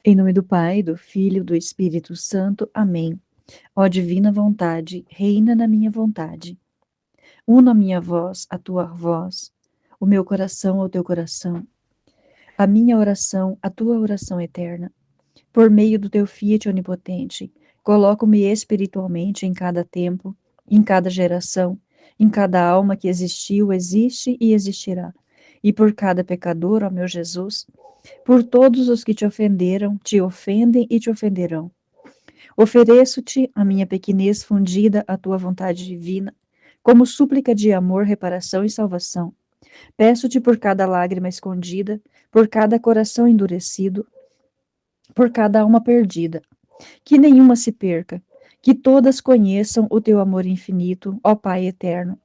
Em nome do Pai, do Filho, do Espírito Santo. Amém. Ó divina vontade, reina na minha vontade. Una a minha voz à tua voz, o meu coração ao teu coração, a minha oração à tua oração eterna. Por meio do teu Fiat onipotente, coloco-me espiritualmente em cada tempo, em cada geração, em cada alma que existiu, existe e existirá. E por cada pecador, ó meu Jesus, por todos os que te ofenderam, te ofendem e te ofenderão. Ofereço-te a minha pequenez fundida à tua vontade divina, como súplica de amor, reparação e salvação. Peço-te por cada lágrima escondida, por cada coração endurecido, por cada alma perdida, que nenhuma se perca, que todas conheçam o teu amor infinito, ó Pai eterno.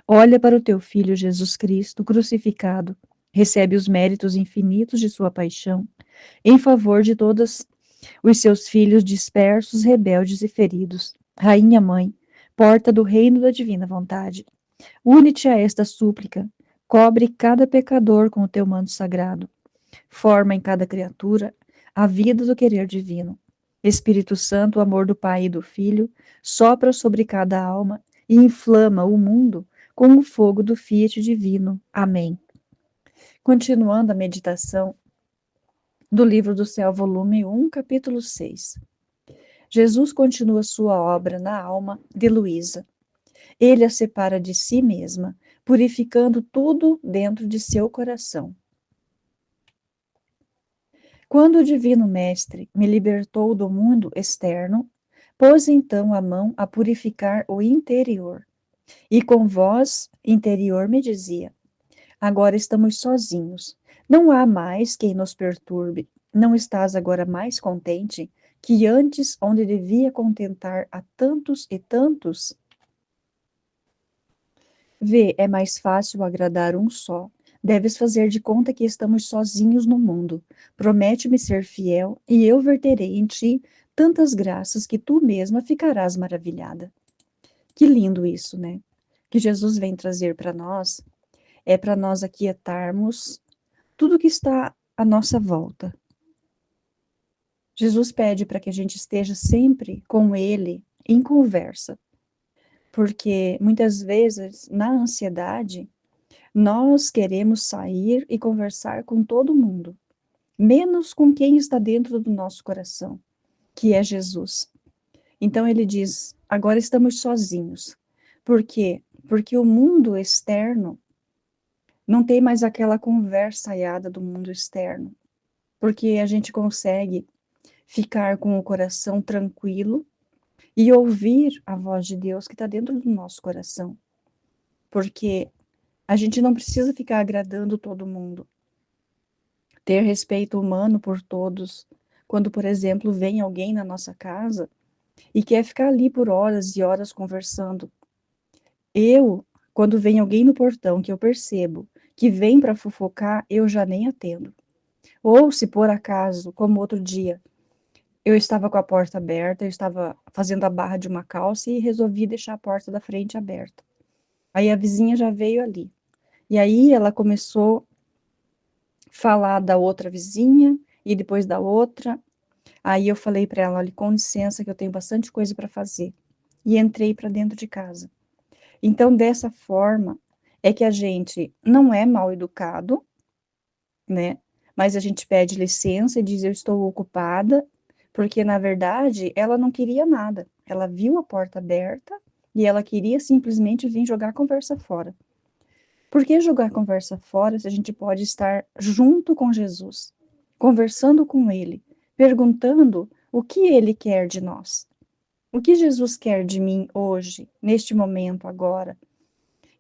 Olha para o teu Filho Jesus Cristo crucificado, recebe os méritos infinitos de sua paixão, em favor de todos os seus filhos dispersos, rebeldes e feridos. Rainha Mãe, porta do reino da divina vontade, une-te a esta súplica, cobre cada pecador com o teu manto sagrado, forma em cada criatura a vida do querer divino. Espírito Santo, o amor do Pai e do Filho, sopra sobre cada alma e inflama o mundo com o fogo do Fiat divino. Amém. Continuando a meditação do Livro do Céu, volume 1, capítulo 6. Jesus continua sua obra na alma de Luísa. Ele a separa de si mesma, purificando tudo dentro de seu coração. Quando o Divino Mestre me libertou do mundo externo, pôs então a mão a purificar o interior. E com voz interior me dizia: agora estamos sozinhos. Não há mais quem nos perturbe. Não estás agora mais contente que antes, onde devia contentar a tantos e tantos? Vê, é mais fácil agradar um só. Deves fazer de conta que estamos sozinhos no mundo. Promete-me ser fiel, e eu verterei em ti tantas graças que tu mesma ficarás maravilhada. Que lindo isso, né? Que Jesus vem trazer para nós, é para nós aquietarmos tudo que está à nossa volta. Jesus pede para que a gente esteja sempre com Ele em conversa, porque muitas vezes, na ansiedade, nós queremos sair e conversar com todo mundo, menos com quem está dentro do nosso coração, que é Jesus. Então ele diz: agora estamos sozinhos. Por quê? Porque o mundo externo não tem mais aquela conversa aiada do mundo externo, porque a gente consegue ficar com o coração tranquilo e ouvir a voz de Deus que está dentro do nosso coração, porque a gente não precisa ficar agradando todo mundo, ter respeito humano por todos. Quando, por exemplo, vem alguém na nossa casa e quer ficar ali por horas e horas conversando, quando vem alguém no portão que eu percebo que vem para fofocar, eu já nem atendo. Ou se por acaso, como outro dia, eu estava com a porta aberta, eu estava fazendo a barra de uma calça e resolvi deixar a porta da frente aberta. Aí a vizinha já veio ali. E aí ela começou a falar da outra vizinha e depois da outra. Aí eu falei para ela: olha, com licença que eu tenho bastante coisa para fazer. E entrei para dentro de casa. Então, dessa forma, é que a gente não é mal educado, né? Mas a gente pede licença e diz: eu estou ocupada, porque na verdade ela não queria nada. Ela viu a porta aberta e ela queria simplesmente vir jogar a conversa fora. Por que jogar a conversa fora se a gente pode estar junto com Jesus, conversando com Ele, perguntando o que Ele quer de nós? O que Jesus quer de mim hoje, neste momento, agora?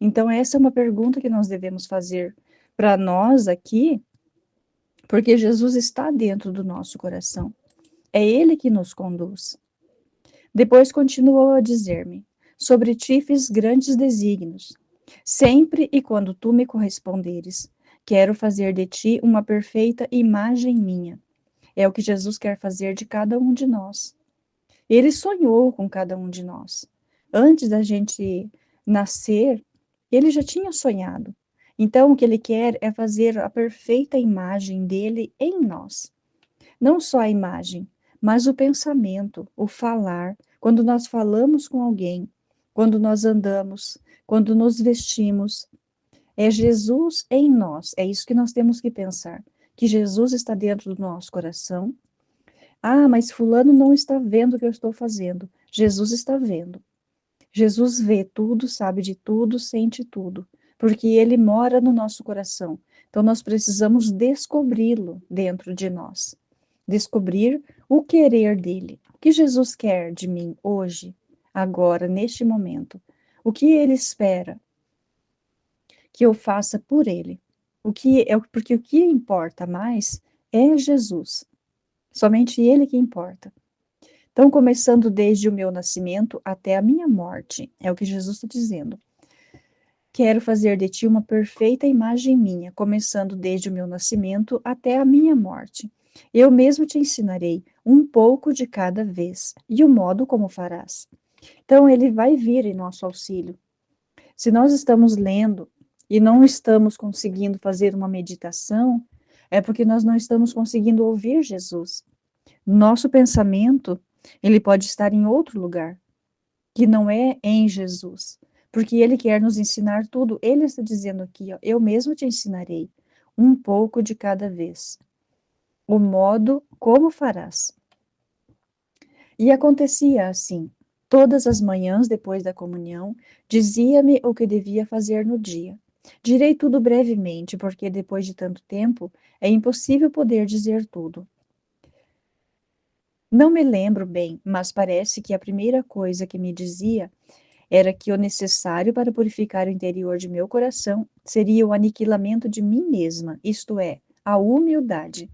Então, essa é uma pergunta que nós devemos fazer para nós aqui, porque Jesus está dentro do nosso coração. É Ele que nos conduz. Depois continuou a dizer-me: sobre ti fiz grandes desígnios. Sempre e quando tu me corresponderes, quero fazer de ti uma perfeita imagem minha. É o que Jesus quer fazer de cada um de nós. Ele sonhou com cada um de nós. Antes da gente nascer, ele já tinha sonhado. Então, o que ele quer é fazer a perfeita imagem dele em nós. Não só a imagem, mas o pensamento, o falar, quando nós falamos com alguém, quando nós andamos, quando nos vestimos. É Jesus em nós, é isso que nós temos que pensar, que Jesus está dentro do nosso coração. Ah, mas fulano não está vendo o que eu estou fazendo. Jesus está vendo. Jesus vê tudo, sabe de tudo, sente tudo, porque ele mora no nosso coração. Então nós precisamos descobri-lo dentro de nós. Descobrir o querer dele. O que Jesus quer de mim hoje, agora, neste momento? O que ele espera que eu faça por ele? Porque o que importa mais é Jesus. Somente ele que importa. Então, começando desde o meu nascimento até a minha morte, é o que Jesus está dizendo. Quero fazer de ti uma perfeita imagem minha, começando desde o meu nascimento até a minha morte. Eu mesmo te ensinarei um pouco de cada vez, e o modo como farás. Então, ele vai vir em nosso auxílio. Se nós estamos lendo e não estamos conseguindo fazer uma meditação, é porque nós não estamos conseguindo ouvir Jesus. Nosso pensamento, ele pode estar em outro lugar, que não é em Jesus, porque ele quer nos ensinar tudo. Ele está dizendo aqui, ó, eu mesmo te ensinarei um pouco de cada vez, o modo como farás. E acontecia assim. Todas as manhãs, depois da comunhão, dizia-me o que devia fazer no dia. Direi tudo brevemente, porque depois de tanto tempo é impossível poder dizer tudo. Não me lembro bem, mas parece que a primeira coisa que me dizia era que o necessário para purificar o interior de meu coração seria o aniquilamento de mim mesma, isto é, a humildade.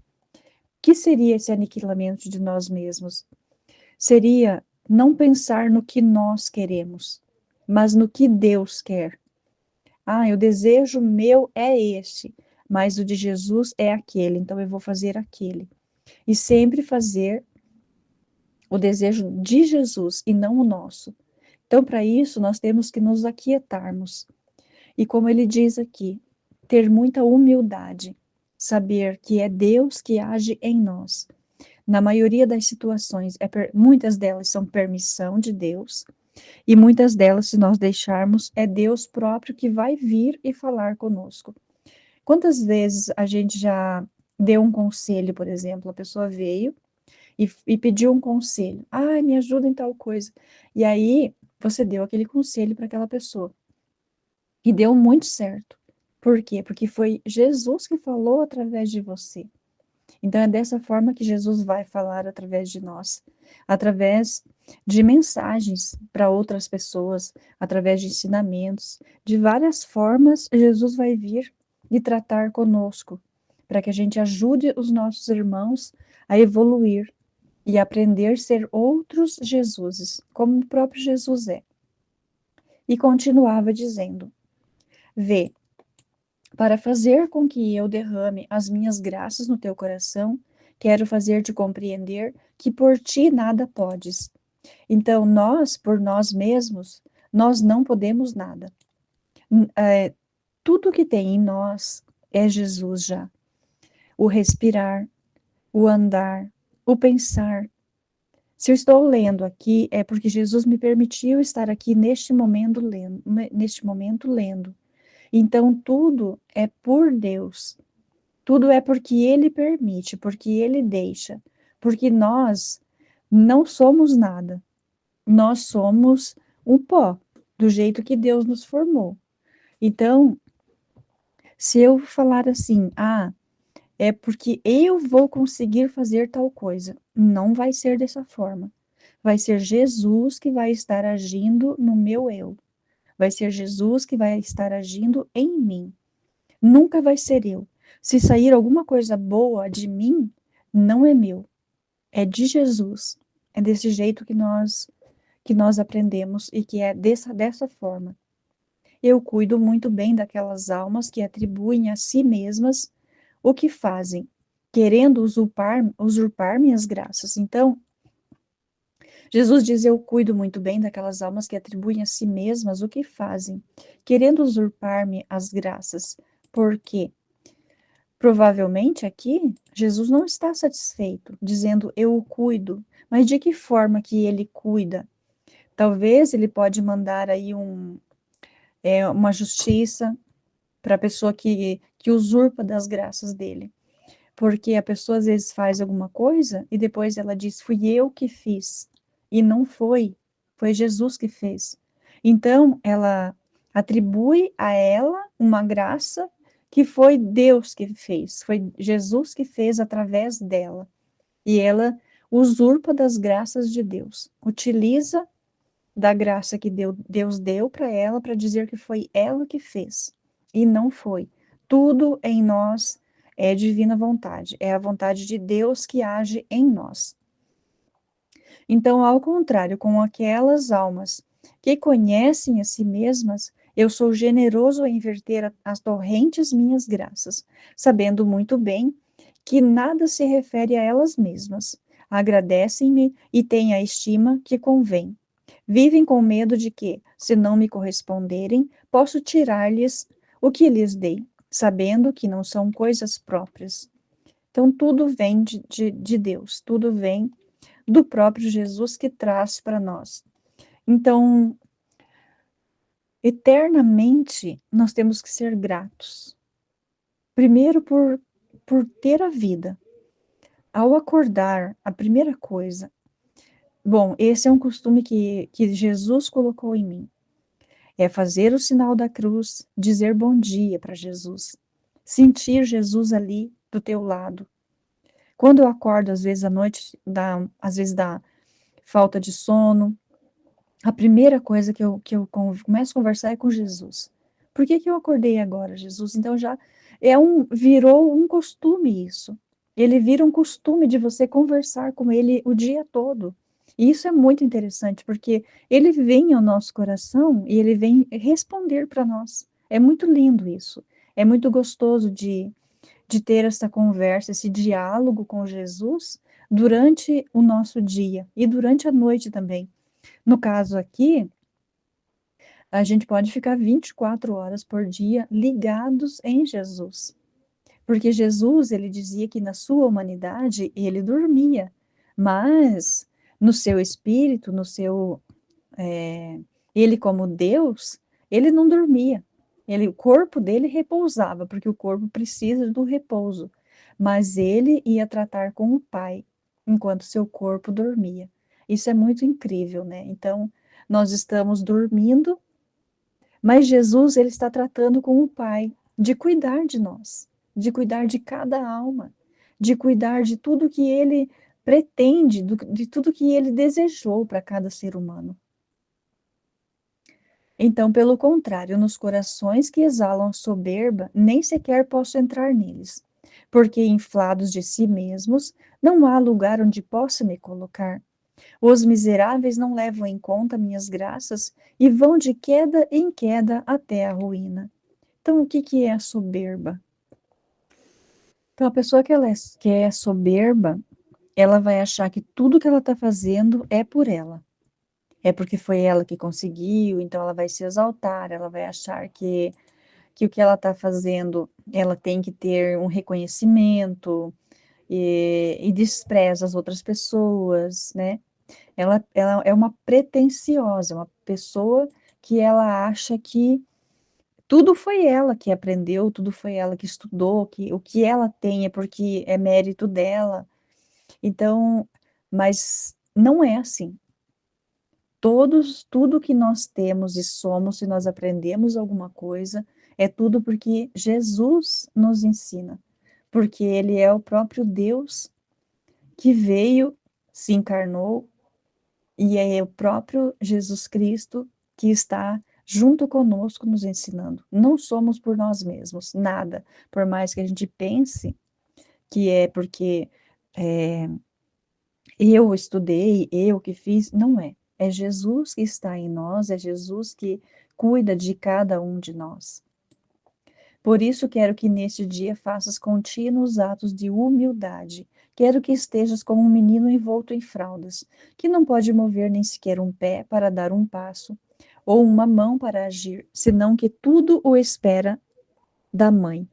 Que seria esse aniquilamento de nós mesmos? Seria não pensar no que nós queremos, mas no que Deus quer. Ah, o desejo meu é este, mas o de Jesus é aquele, então eu vou fazer aquele. E sempre fazer o desejo de Jesus e não o nosso. Então, para isso, nós temos que nos aquietarmos. E como ele diz aqui, ter muita humildade, saber que é Deus que age em nós. Na maioria das situações, muitas delas são permissão de Deus, e muitas delas, se nós deixarmos, é Deus próprio que vai vir e falar conosco. Quantas vezes a gente já deu um conselho, por exemplo, a pessoa veio e pediu um conselho. Ah, me ajuda em tal coisa. E aí você deu aquele conselho para aquela pessoa. E deu muito certo. Por quê? Porque foi Jesus que falou através de você. Então é dessa forma que Jesus vai falar através de nós, através de mensagens para outras pessoas, através de ensinamentos, de várias formas Jesus vai vir e tratar conosco, para que a gente ajude os nossos irmãos a evoluir e aprender a ser outros Jesuses, como o próprio Jesus é. E continuava dizendo: Vê, para fazer com que eu derrame as minhas graças no teu coração, quero fazer-te compreender que por ti nada podes. Então, nós, por nós mesmos, nós não podemos nada. Tudo que tem em nós é Jesus já. O respirar, o andar, o pensar. Se eu estou lendo aqui, é porque Jesus me permitiu estar aqui neste momento lendo. Então, tudo é por Deus. Tudo é porque Ele permite, porque Ele deixa. Porque nós não somos nada. Nós somos um pó, do jeito que Deus nos formou. Então, se eu falar assim, é porque eu vou conseguir fazer tal coisa, não vai ser dessa forma. Vai ser Jesus que vai estar agindo no meu eu. Vai ser Jesus que vai estar agindo em mim. Nunca vai ser eu. Se sair alguma coisa boa de mim, não é meu, é de Jesus. É desse jeito que nós aprendemos e que é dessa forma. Eu cuido muito bem daquelas almas que atribuem a si mesmas o que fazem, querendo usurpar minhas graças. Então, Jesus diz: Eu cuido muito bem daquelas almas que atribuem a si mesmas o que fazem, querendo usurpar-me as graças. Por quê? Provavelmente aqui, Jesus não está satisfeito, dizendo eu o cuido, mas de que forma que ele cuida? Talvez ele pode mandar aí uma justiça para a pessoa que usurpa das graças dele. Porque a pessoa às vezes faz alguma coisa e depois ela diz, fui eu que fiz. E não foi, foi Jesus que fez. Então, ela atribui a ela uma graça que foi Deus que fez, foi Jesus que fez através dela. E ela usurpa das graças de Deus, utiliza da graça que Deus deu para ela para dizer que foi ela que fez. E não foi. Tudo em nós é divina vontade, é a vontade de Deus que age em nós. Então, ao contrário, com aquelas almas que conhecem a si mesmas, eu sou generoso em verter as torrentes minhas graças, sabendo muito bem que nada se refere a elas mesmas. Agradecem-me e têm a estima que convém. Vivem com medo de que, se não me corresponderem, posso tirar-lhes o que lhes dei, sabendo que não são coisas próprias. Então, tudo vem de Deus, tudo vem do próprio Jesus que traz para nós. Então, eternamente, nós temos que ser gratos. Primeiro, por ter a vida. Ao acordar, a primeira coisa. Bom, esse é um costume que Jesus colocou em mim. É fazer o sinal da cruz, dizer bom dia para Jesus. Sentir Jesus ali do teu lado. Quando eu acordo, às vezes à noite, às vezes dá falta de sono, a primeira coisa que eu começo a conversar é com Jesus. Por que que eu acordei agora, Jesus? Então já virou um costume isso. Ele vira um costume de você conversar com ele o dia todo. E isso é muito interessante, porque ele vem ao nosso coração e ele vem responder para nós. É muito lindo isso. É muito gostoso de ter essa conversa, esse diálogo com Jesus durante o nosso dia e durante a noite também. No caso aqui, a gente pode ficar 24 horas por dia ligados em Jesus. Porque Jesus, ele dizia que na sua humanidade ele dormia, mas no seu espírito, ele como Deus, ele não dormia. O corpo dele repousava, porque o corpo precisa do repouso. Mas ele ia tratar com o Pai, enquanto seu corpo dormia. Isso é muito incrível, né? Então, nós estamos dormindo, mas Jesus, ele está tratando com o Pai, de cuidar de nós, de cuidar de cada alma, de cuidar de tudo que ele pretende, de tudo que ele desejou para cada ser humano. Então, pelo contrário, nos corações que exalam soberba, nem sequer posso entrar neles, porque inflados de si mesmos, não há lugar onde possa me colocar. Os miseráveis não levam em conta minhas graças e vão de queda em queda até a ruína. Então, o que que é a soberba? Então, a pessoa que é soberba, ela vai achar que tudo que ela está fazendo é por ela. É porque foi ela que conseguiu, então ela vai se exaltar, ela vai achar que o que ela está fazendo, ela tem que ter um reconhecimento e despreza as outras pessoas, né? Ela é uma pretensiosa, uma pessoa que ela acha que tudo foi ela que aprendeu, tudo foi ela que estudou, que o que ela tem é porque é mérito dela. Então, mas não é assim. Tudo que nós temos e somos, se nós aprendemos alguma coisa, é tudo porque Jesus nos ensina, porque Ele é o próprio Deus que veio, se encarnou, e é o próprio Jesus Cristo que está junto conosco nos ensinando. Não somos por nós mesmos, nada. Por mais que a gente pense que é porque é, eu estudei, eu que fiz, não é. É Jesus que está em nós, é Jesus que cuida de cada um de nós. Por isso quero que neste dia faças contínuos atos de humildade. Quero que estejas como um menino envolto em fraldas, que não pode mover nem sequer um pé para dar um passo, ou uma mão para agir, senão que tudo o espera da mãe.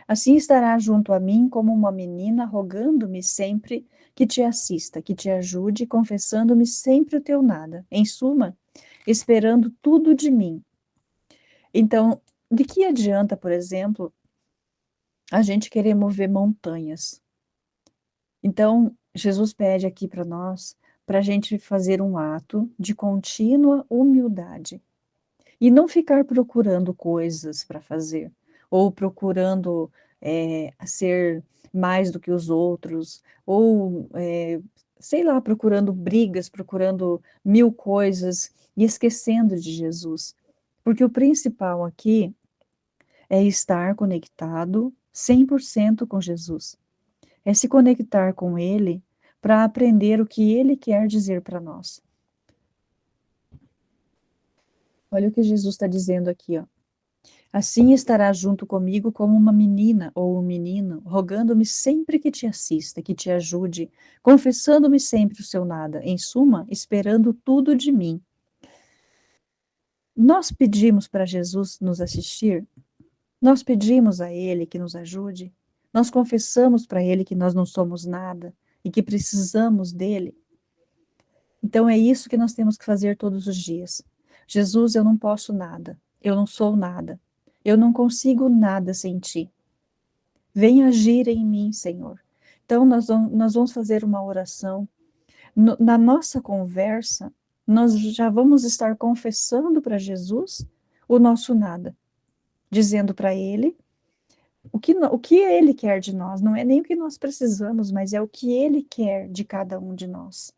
Assim estará junto a mim como uma menina, rogando-me sempre que te assista, que te ajude, confessando-me sempre o teu nada. Em suma, esperando tudo de mim. Então, de que adianta, por exemplo, a gente querer mover montanhas? Então, Jesus pede aqui para nós, para a gente fazer um ato de contínua humildade e não ficar procurando coisas para fazer, ou procurando ser mais do que os outros, ou sei lá, procurando brigas, procurando mil coisas e esquecendo de Jesus. Porque o principal aqui é estar conectado 100% com Jesus, é se conectar com Ele para aprender o que Ele quer dizer para nós. Olha o que Jesus está dizendo aqui, ó. Assim estará junto comigo como uma menina ou um menino, rogando-me sempre que te assista, que te ajude, confessando-me sempre o seu nada, em suma, esperando tudo de mim. Nós pedimos para Jesus nos assistir, nós pedimos a Ele que nos ajude, nós confessamos para Ele que nós não somos nada e que precisamos dele. Então é isso que nós temos que fazer todos os dias. Jesus, eu não posso nada, eu não sou nada, eu não consigo nada sem ti. Vem agir em mim, Senhor. Então, nós vamos fazer uma oração. Na nossa conversa, nós já vamos estar confessando para Jesus o nosso nada, dizendo para Ele o que Ele quer de nós. Não é nem o que nós precisamos, mas é o que Ele quer de cada um de nós.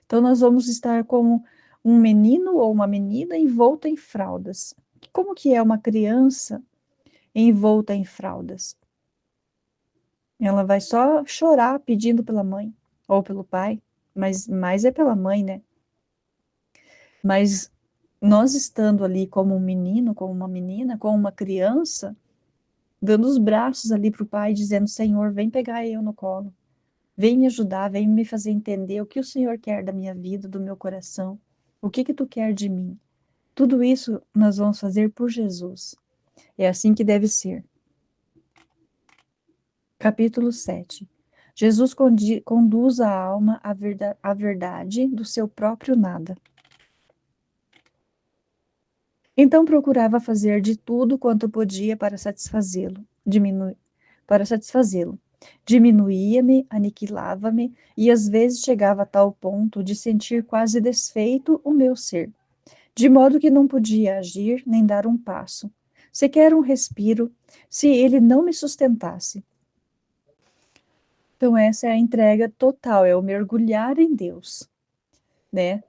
Então, nós vamos estar como um menino ou uma menina envolta em fraldas. Como que é uma criança envolta em fraldas? Ela vai só chorar pedindo pela mãe ou pelo pai, mas mais é pela mãe, né? Mas nós estando ali como um menino, como uma menina, como uma criança, dando os braços ali para o pai, dizendo: Senhor, vem pegar eu no colo, vem me ajudar, vem me fazer entender o que o Senhor quer da minha vida, do meu coração, o que que tu quer de mim. Tudo isso nós vamos fazer por Jesus. É assim que deve ser. Capítulo 7. Jesus conduz a alma à verdade do seu próprio nada. Então procurava fazer de tudo quanto podia para satisfazê-lo, para satisfazê-lo. Diminuía-me, aniquilava-me e às vezes chegava a tal ponto de sentir quase desfeito o meu ser, de modo que não podia agir nem dar um passo, sequer um respiro, se ele não me sustentasse. Então essa é a entrega total, é o mergulhar em Deus, né?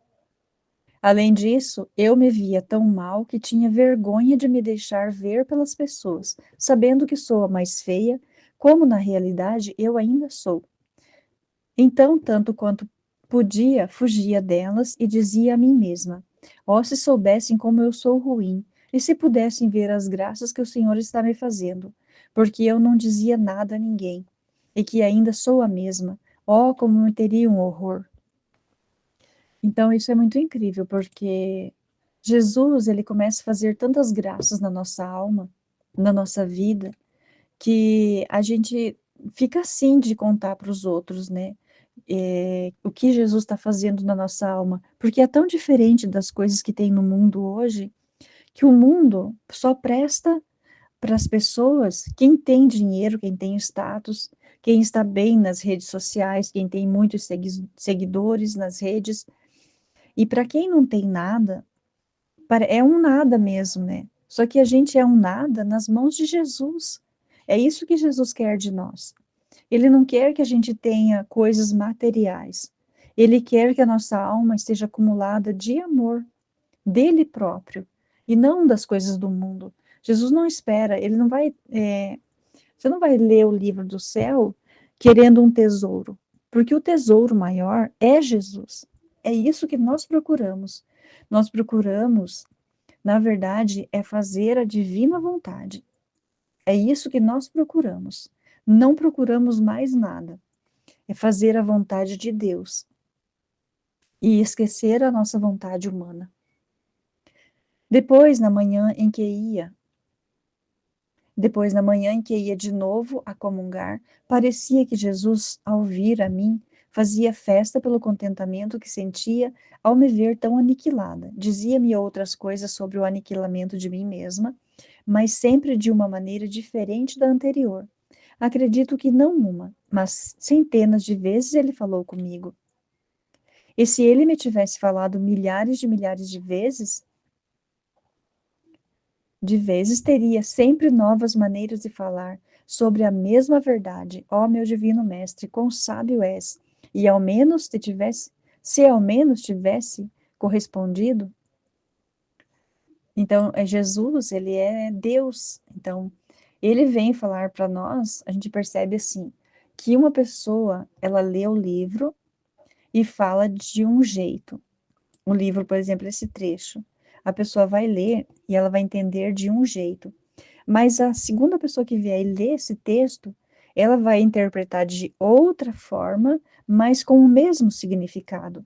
Além disso, eu me via tão mal que tinha vergonha de me deixar ver pelas pessoas, sabendo que sou a mais feia, como na realidade eu ainda sou. Então, tanto quanto podia, fugia delas e dizia a mim mesma: ó, se soubessem como eu sou ruim, e se pudessem ver as graças que o Senhor está me fazendo, porque eu não dizia nada a ninguém, e que ainda sou a mesma, ó, como me teria um horror. Então, isso é muito incrível, porque Jesus, ele começa a fazer tantas graças na nossa alma, na nossa vida, que a gente fica assim de contar para os outros, né? O que Jesus está fazendo na nossa alma, porque é tão diferente das coisas que tem no mundo hoje, que o mundo só presta para as pessoas quem tem dinheiro, quem tem status, quem está bem nas redes sociais, quem tem muitos seguidores nas redes, e para quem não tem nada, é um nada mesmo, né? Só que a gente é um nada nas mãos de Jesus. É isso que Jesus quer de nós. Ele não quer que a gente tenha coisas materiais. Ele quer que a nossa alma esteja acumulada de amor dele próprio e não das coisas do mundo. Jesus não espera, ele não vai. Você não vai ler o livro do céu querendo um tesouro, porque o tesouro maior é Jesus. É isso que nós procuramos. Nós procuramos, na verdade, é fazer a divina vontade. É isso que nós procuramos. Não procuramos mais nada. É fazer a vontade de Deus e esquecer a nossa vontade humana. Depois, na manhã em que ia Depois, na manhã em que ia de novo a comungar, parecia que Jesus, ao vir a mim, fazia festa pelo contentamento que sentia ao me ver tão aniquilada. Dizia-me outras coisas sobre o aniquilamento de mim mesma, mas sempre de uma maneira diferente da anterior. Acredito que não uma, mas centenas de vezes ele falou comigo. E se ele me tivesse falado milhares de vezes teria sempre novas maneiras de falar sobre a mesma verdade. Ó meu divino mestre, quão sábio és! E ao menos te tivesse, se ao menos tivesse correspondido. Então, é Jesus, ele é Deus. Então, ele vem falar para nós, a gente percebe assim, que uma pessoa, ela lê o livro e fala de um jeito. O livro, por exemplo, esse trecho. A pessoa vai ler e ela vai entender de um jeito. Mas a segunda pessoa que vier e ler esse texto, ela vai interpretar de outra forma, mas com o mesmo significado.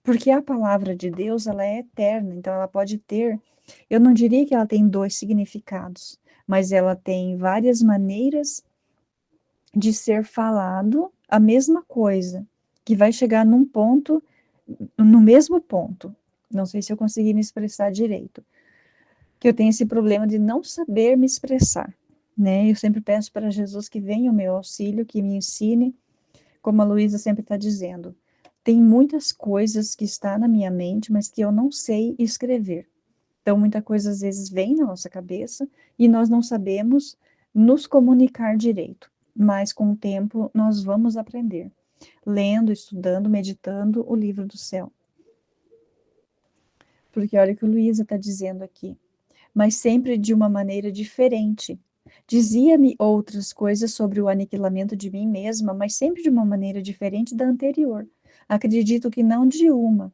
Porque a palavra de Deus, ela é eterna, então ela pode ter, eu não diria que ela tem dois significados, mas ela tem várias maneiras de ser falado a mesma coisa, que vai chegar num ponto, no mesmo ponto. Não sei se eu consegui me expressar direito. Que eu tenho esse problema de não saber me expressar, né? Eu sempre peço para Jesus que venha o meu auxílio, que me ensine, como a Luísa sempre está dizendo. Tem muitas coisas que está na minha mente, mas que eu não sei escrever. Então, muita coisa às vezes vem na nossa cabeça e nós não sabemos nos comunicar direito. Mas com o tempo nós vamos aprender, lendo, estudando, meditando o livro do céu. Porque olha o que o Luísa está dizendo aqui. Mas sempre de uma maneira diferente. Dizia-me outras coisas sobre o aniquilamento de mim mesma, mas sempre de uma maneira diferente da anterior. Acredito que não de uma,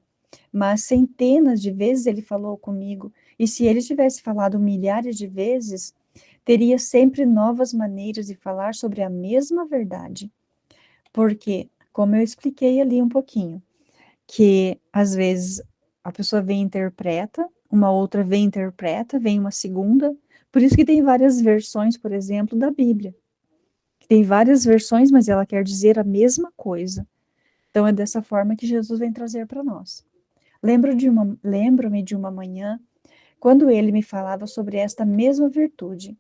mas centenas de vezes ele falou comigo, e se ele tivesse falado milhares de vezes, teria sempre novas maneiras de falar sobre a mesma verdade. Porque, como eu expliquei ali um pouquinho, que às vezes a pessoa vem e interpreta, uma outra vem e interpreta, vem uma segunda. Por isso que tem várias versões, por exemplo, da Bíblia. Tem várias versões, mas ela quer dizer a mesma coisa. Então é dessa forma que Jesus vem trazer para nós. Lembro-me de uma manhã, quando ele me falava sobre esta mesma virtude.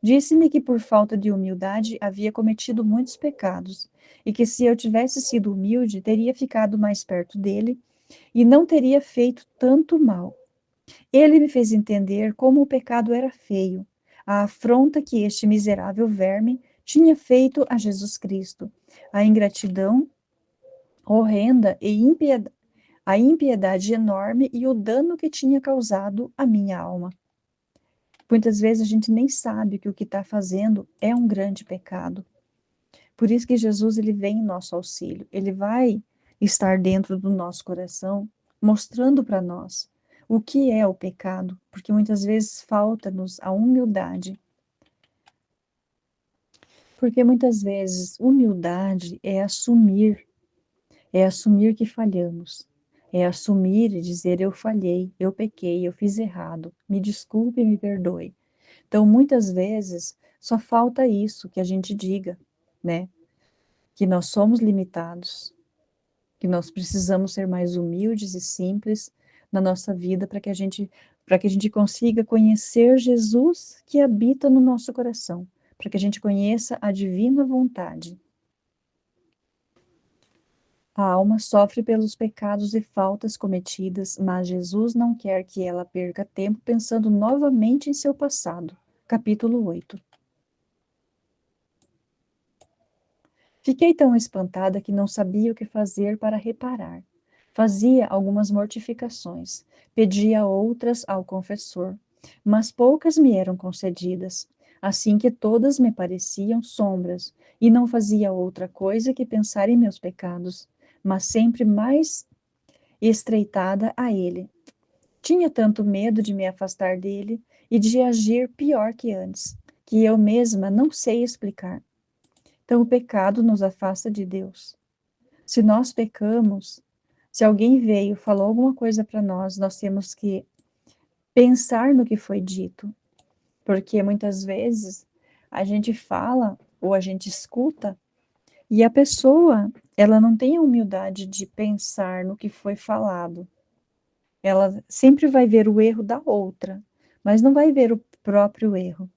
Disse-me que por falta de humildade havia cometido muitos pecados, e que se eu tivesse sido humilde, teria ficado mais perto dele e não teria feito tanto mal. Ele me fez entender como o pecado era feio, a afronta que este miserável verme tinha feito a Jesus Cristo, a ingratidão horrenda e a impiedade enorme e o dano que tinha causado à minha alma. Muitas vezes a gente nem sabe que o que está fazendo é um grande pecado. Por isso que Jesus ele vem em nosso auxílio. Ele vai estar dentro do nosso coração, mostrando para nós o que é o pecado, porque muitas vezes falta-nos a humildade. Porque muitas vezes humildade é assumir que falhamos, é assumir e dizer eu falhei, eu pequei, eu fiz errado, me desculpe e me perdoe. Então, muitas vezes só falta isso que a gente diga, né? Que nós somos limitados, que nós precisamos ser mais humildes e simples na nossa vida para que a gente consiga conhecer Jesus que habita no nosso coração, para que a gente conheça a divina vontade. A alma sofre pelos pecados e faltas cometidas, mas Jesus não quer que ela perca tempo pensando novamente em seu passado. Capítulo 8. Fiquei tão espantada que não sabia o que fazer para reparar. Fazia algumas mortificações, pedia outras ao confessor, mas poucas me eram concedidas, assim que todas me pareciam sombras, e não fazia outra coisa que pensar em meus pecados, mas sempre mais estreitada a ele. Tinha tanto medo de me afastar dele e de agir pior que antes, que eu mesma não sei explicar. Então, o pecado nos afasta de Deus. Se nós pecamos, se alguém veio, falou alguma coisa para nós, nós temos que pensar no que foi dito. Porque muitas vezes a gente fala ou a gente escuta e a pessoa, ela não tem a humildade de pensar no que foi falado. Ela sempre vai ver o erro da outra, mas não vai ver o próprio erro.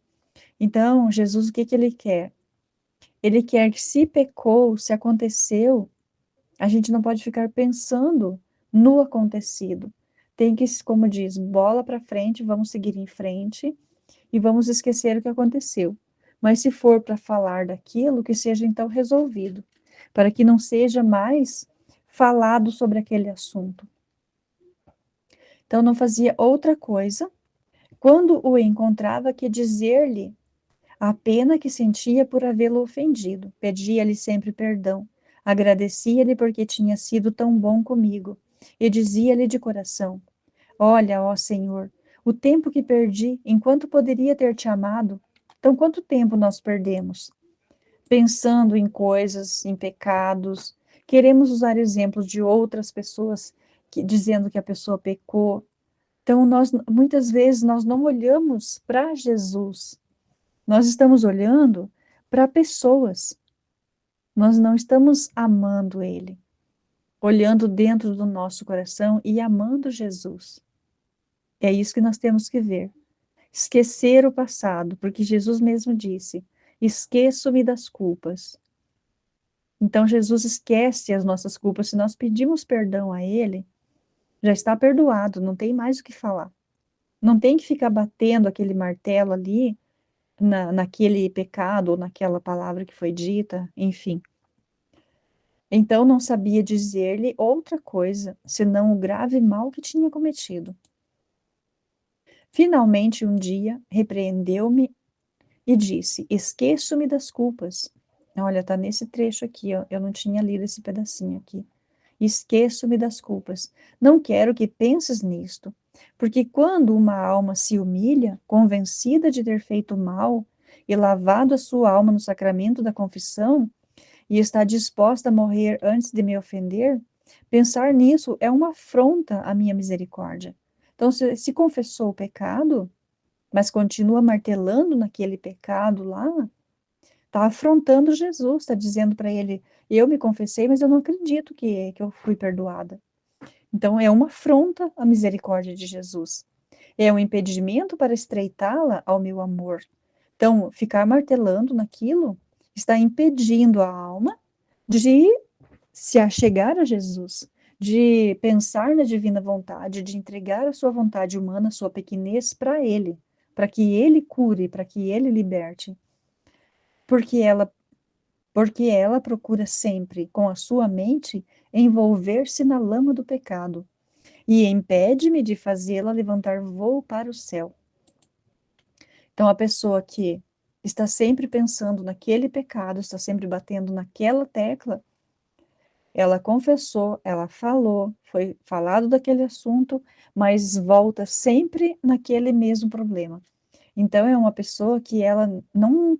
Então, Jesus, o que que ele quer? Ele quer que se pecou, se aconteceu, a gente não pode ficar pensando no acontecido. Tem que, como diz, bola para frente, vamos seguir em frente e vamos esquecer o que aconteceu. Mas se for para falar daquilo, que seja então resolvido, para que não seja mais falado sobre aquele assunto. Então não fazia outra coisa, quando o encontrava, que dizer-lhe a pena que sentia por havê-lo ofendido. Pedia-lhe sempre perdão, agradecia-lhe porque tinha sido tão bom comigo, e dizia-lhe de coração: Olha, ó Senhor, o tempo que perdi, enquanto poderia ter te amado, então quanto tempo nós perdemos? Pensando em coisas, em pecados, queremos usar exemplos de outras pessoas dizendo que a pessoa pecou. Então, muitas vezes nós não olhamos para Jesus, nós estamos olhando para pessoas, nós não estamos amando Ele, olhando dentro do nosso coração e amando Jesus. É isso que nós temos que ver. Esquecer o passado, porque Jesus mesmo disse: esqueço-me das culpas. Então, Jesus esquece as nossas culpas. Se nós pedimos perdão a Ele, já está perdoado, não tem mais o que falar. Não tem que ficar batendo aquele martelo ali naquele pecado ou naquela palavra que foi dita, enfim. Então não sabia dizer-lhe outra coisa, senão o grave mal que tinha cometido. Finalmente, um dia, repreendeu-me e disse: Esqueço-me das culpas. Olha, tá nesse trecho aqui, ó. Eu não tinha lido esse pedacinho aqui. Esqueço-me das culpas. Não quero que penses nisto, porque quando uma alma se humilha, convencida de ter feito mal e lavado a sua alma no sacramento da confissão, e está disposta a morrer antes de me ofender, pensar nisso é uma afronta à minha misericórdia. Então, se confessou o pecado, mas continua martelando naquele pecado lá, está afrontando Jesus, está dizendo para ele: eu me confessei, mas eu não acredito que eu fui perdoada. Então, é uma afronta à misericórdia de Jesus. É um impedimento para estreitá-la ao meu amor. Então, ficar martelando naquilo está impedindo a alma de se achegar a Jesus, de pensar na divina vontade, de entregar a sua vontade humana, a sua pequenez para Ele, para que Ele cure, para que Ele liberte. Porque ela, porque ela procura sempre, com a sua mente, envolver-se na lama do pecado e impede-me de fazê-la levantar voo para o céu. Então, a pessoa que está sempre pensando naquele pecado, está sempre batendo naquela tecla, ela confessou, ela falou, foi falado daquele assunto, mas volta sempre naquele mesmo problema. Então, é uma pessoa que ela não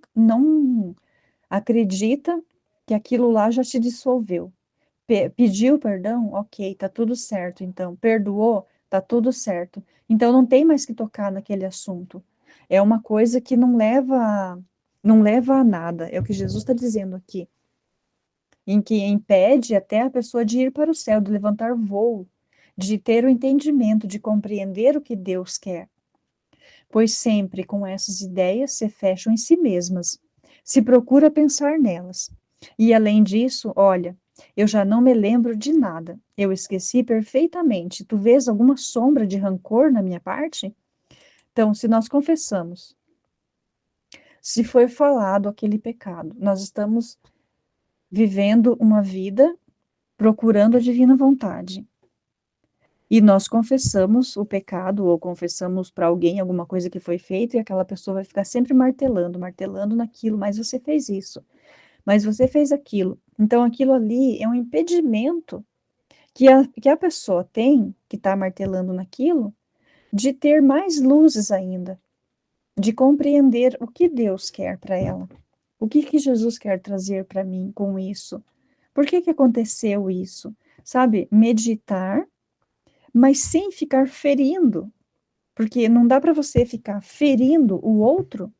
acredita que aquilo lá já te dissolveu. Pediu perdão? Ok, tá tudo certo. Então, perdoou? Tá tudo certo. Então, não tem mais que tocar naquele assunto. É uma coisa que não leva a nada. É o que Jesus está dizendo aqui, em que impede até a pessoa de ir para o céu, de levantar voo, de ter o entendimento, de compreender o que Deus quer. Pois sempre com essas ideias se fecham em si mesmas, se procura pensar nelas. E além disso, olha, eu já não me lembro de nada, eu esqueci perfeitamente. Tu vês alguma sombra de rancor na minha parte? Então, se nós confessamos, se foi falado aquele pecado, nós estamos vivendo uma vida procurando a divina vontade. E nós confessamos o pecado, ou confessamos para alguém alguma coisa que foi feita, e aquela pessoa vai ficar sempre martelando, martelando naquilo, mas você fez isso, mas você fez aquilo. Então, aquilo ali é um impedimento que a pessoa tem, que está martelando naquilo, de ter mais luzes ainda, de compreender o que Deus quer para ela. O que que Jesus quer trazer para mim com isso? Por que que aconteceu isso? Sabe, meditar, mas sem ficar ferindo. Porque não dá para você ficar ferindo o outro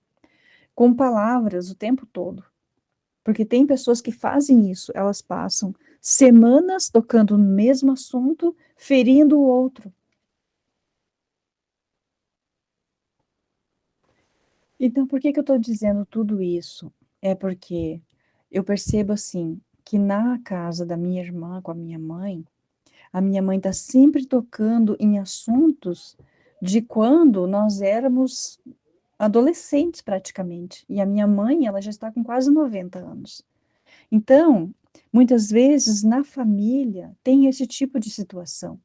com palavras o tempo todo. Porque tem pessoas que fazem isso, elas passam semanas tocando no mesmo assunto, ferindo o outro. Então, por que que eu estou dizendo tudo isso? É porque eu percebo assim que na casa da minha irmã com a minha mãe está sempre tocando em assuntos de quando nós éramos adolescentes praticamente. E a minha mãe, ela já está com quase 90 anos. Então, muitas vezes na família tem esse tipo de situação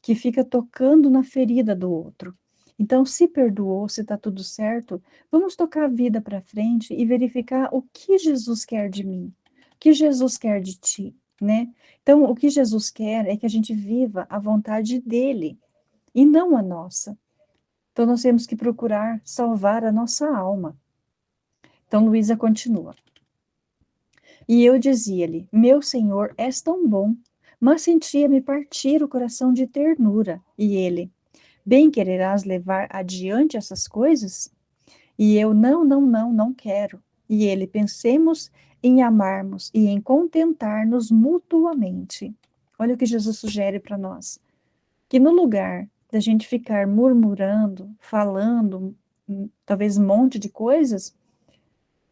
que fica tocando na ferida do outro. Então, se perdoou, se está tudo certo, vamos tocar a vida para frente e verificar o que Jesus quer de mim, o que Jesus quer de ti, né? Então, o que Jesus quer é que a gente viva a vontade dele e não a nossa. Então, nós temos que procurar salvar a nossa alma. Então, Luísa continua. E eu dizia-lhe: Meu Senhor, és tão bom. Mas sentia-me partir o coração de ternura. E ele: Bem quererás levar adiante essas coisas? E eu: Não, não, não, não quero. E ele: Pensemos em amarmos e em contentar-nos mutuamente. Olha o que Jesus sugere para nós. Que no lugar da gente ficar murmurando, falando, talvez um monte de coisas,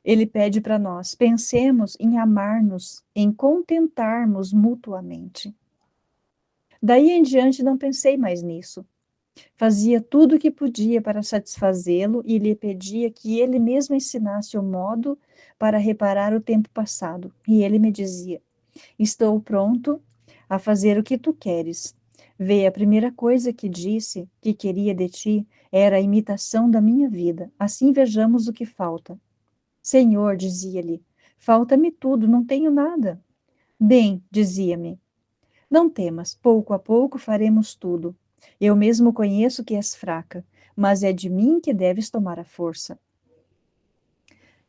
ele pede para nós, pensemos em amar-nos, em contentarmos mutuamente. Daí em diante não pensei mais nisso. Fazia tudo o que podia para satisfazê-lo e lhe pedia que ele mesmo ensinasse o modo para reparar o tempo passado. E ele me dizia: Estou pronto a fazer o que tu queres. Vê, a primeira coisa que disse que queria de ti era a imitação da minha vida. Assim vejamos o que falta. Senhor, dizia-lhe, falta-me tudo, não tenho nada. Bem, dizia-me, não temas, pouco a pouco faremos tudo. Eu mesmo conheço que és fraca, mas é de mim que deves tomar a força.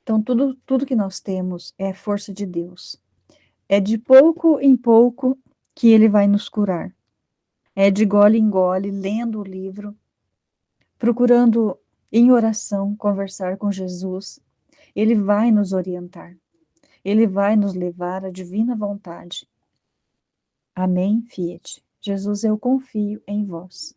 Então, tudo que nós temos é a força de Deus. É de pouco em pouco que Ele vai nos curar. É de gole em gole, lendo o livro, procurando em oração conversar com Jesus. Ele vai nos orientar. Ele vai nos levar à divina vontade. Amém, Fiat. Jesus, eu confio em vós.